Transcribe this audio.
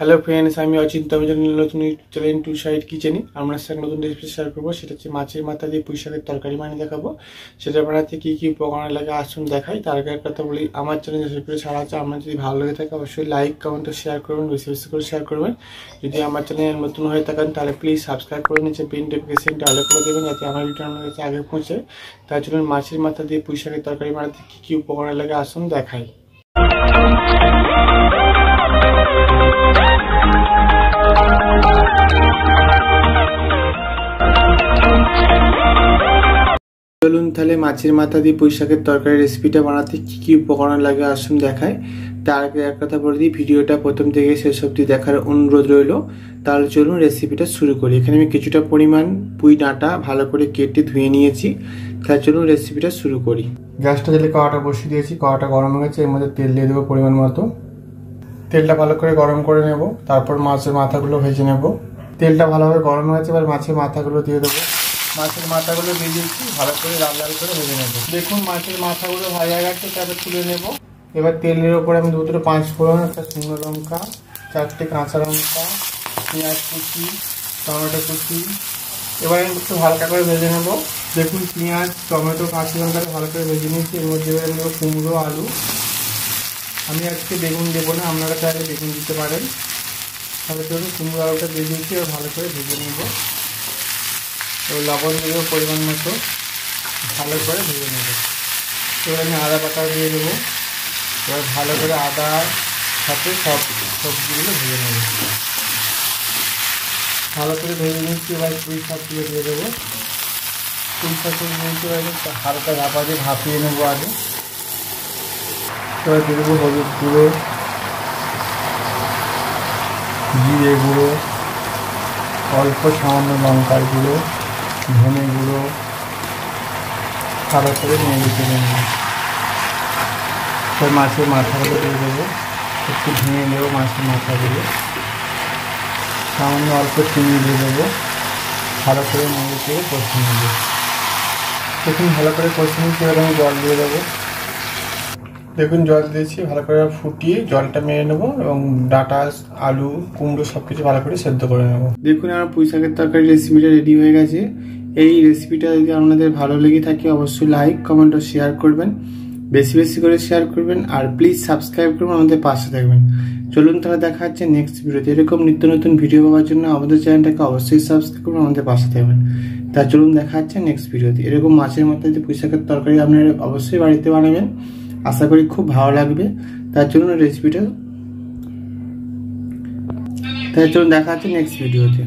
Hello friends, আমি অচিন্ত। আমি নতুন চ্যানেল টু সাইড কিচেনে আপনার সাথে নতুন রেসিপি শেয়ার করবো। সেটা হচ্ছে মাছের মাথা দিয়ে পুঁই শাকের তরকারি বানিয়ে দেখাবো। সেটা বানাতে কী কী উপকরণ লাগে আসুন দেখাই। তার আগে কথা বলি, আমার চ্যানেল রেসিপি ছাড়া আছে, আপনার যদি ভালো লেগে থাকে অবশ্যই লাইক কমেন্ট শেয়ার করবেন, বেশি বেশি করে শেয়ার করবেন। যদি আমার চ্যানেল নতুন হয়ে থাকেন তাহলে প্লিজ সাবস্ক্রাইব করে নিচে বেল নোটিফিকেশনটা অল করে দেবেন, যাতে আমার ভিডিও আপনার কাছে আগে পৌঁছে। তার জন্য মাছের মাথা দিয়ে পুঁই শাকের তরকারি বানাতে কী কী উপকরণ লাগে আসুন দেখাই। চলুন তাহলে মাছের মাথা দিয়ে পুঁই শাকের তরকারি রেসিপিটা বানাতে কী কী উপকরণ লাগে আসুন দেখায়। তার আগে এক কথা বলে দিই, ভিডিওটা প্রথম থেকে শেষ অবধি দেখার অনুরোধ রইল। তাহলে চলুন রেসিপিটা শুরু করি। এখানে আমি কিছুটা পরিমাণ পুঁই ডাঁটা ভালো করে কেটে ধুয়ে নিয়েছি। তাহলে চলুন রেসিপিটা শুরু করি। গ্যাসটা জেলে কড়াটা বসিয়ে দিয়েছি, কড়াটা গরম হয়ে গেছে। এর মধ্যে তেল দিয়ে দেবো পরিমাণ মতো। তেলটা ভালো করে গরম করে নেব, তারপর মাছের মাথাগুলো ভেজে নেব। তেলটা ভালোভাবে গরম হয়েছে, এবার মাছের মাথাগুলো দিয়ে দেবো। মাছের মাথাগুলো ভেজেছি, ভালো করে লাল লাল করে ভেজে নেব। দেখুন মাছের মাথাগুলো ভাজা গেছে, তারপর তুলে নেব। এবার তেলের ওপরে আমি দুটো 5 ফোড়ন, একটা শুকনো লঙ্কা, 4টে কাঁচা লঙ্কা, পেঁয়াজ কুচি, টমেটো কুচি, এবার আমি একটু হালকা করে ভেজে নেব। দেখুন পেঁয়াজ, টমেটো, কাঁচা লঙ্কাটা ভালো করে ভেজে নিয়েছি। এর মধ্যে এবার নেব কুমড়ো, আলু। আমি আজকে বেগুন দেবো না, আপনারা চাইলে বেগুন দিতে পারেন। তাহলে চলুন কুমড়ো আলুটা দিয়ে দিয়েছি, এবার ভালো করে ভেজে নেব। এবার লবণ দেবো পরিমাণ মতো, ভালো করে ভেজে নেব। এবার আমি আদা বাটা দিয়ে দেবো। এবার ভালো করে আদার সাথে সব সবজিগুলো ভেজে নেব। ভালো করে ভেজে নিচ্ছি। এবার পুঁই শাকগুলো দিয়ে দেবো। পুঁই শাকগুলো নিয়েছি, এবার হালকা ভাপা দিয়ে ভাপিয়ে নেবো আগে। এবার দিয়ে দেবো হলুদ গুঁড়ো, জিরে গুঁড়ো, অল্প সামান্য লঙ্কার গুঁড়ো, ধনে গুঁড়ো, ভালো করে নিয়ে দিতে নেব। এবার মাছের মাথাগুলো দিয়ে দেবো, একটু ভেঙে নেব মাছের মাথাগুলো। সামান্য অল্প চিনি দিয়ে দেবো, ভালো করে নিয়ে দিয়ে কষিয়ে নেব। দেখুন ভালো করে কষিয়ে নিচ্ছি। এবার আমি জল দিয়ে দেবো। দেখুন জল দিয়েছি, ভালো করে ফুটিয়ে জলটা মেরে নেবো এবং ডাঁটা, আলু, কুমড়ো সব কিছু ভালো করে সেদ্ধ করে নেব। দেখুন আমার পুঁই শাকের তরকারি রেসিপিটা রেডি হয়ে গেছে। এই রেসিপিটা যদি আপনাদের ভালো লেগে থাকে অবশ্যই লাইক কমেন্ট ও শেয়ার করবেন, বেশি বেশি করে শেয়ার করবেন, আর প্লিজ সাবস্ক্রাইব করবেন, আমাদের পাশে থাকবেন। চলুন তাহলে দেখা হচ্ছে নেক্সট ভিডিওতে। এরকম নিত্য নতুন ভিডিও পাওয়ার জন্য আমাদের চ্যানেলটাকে অবশ্যই সাবস্ক্রাইব করবেন, আমাদের পাশে থাকবেন। তা চলুন দেখা হচ্ছে নেক্সট ভিডিওতে। এরকম মাছের মাথা দিয়ে পুঁই শাকের তরকারি আপনারা অবশ্যই বাড়িতে বানাবেন, আশা করি খুব ভালো লাগবে। তার জন্য রেসিপিটা, তাই চলুন দেখা হচ্ছে নেক্সট ভিডিওতে।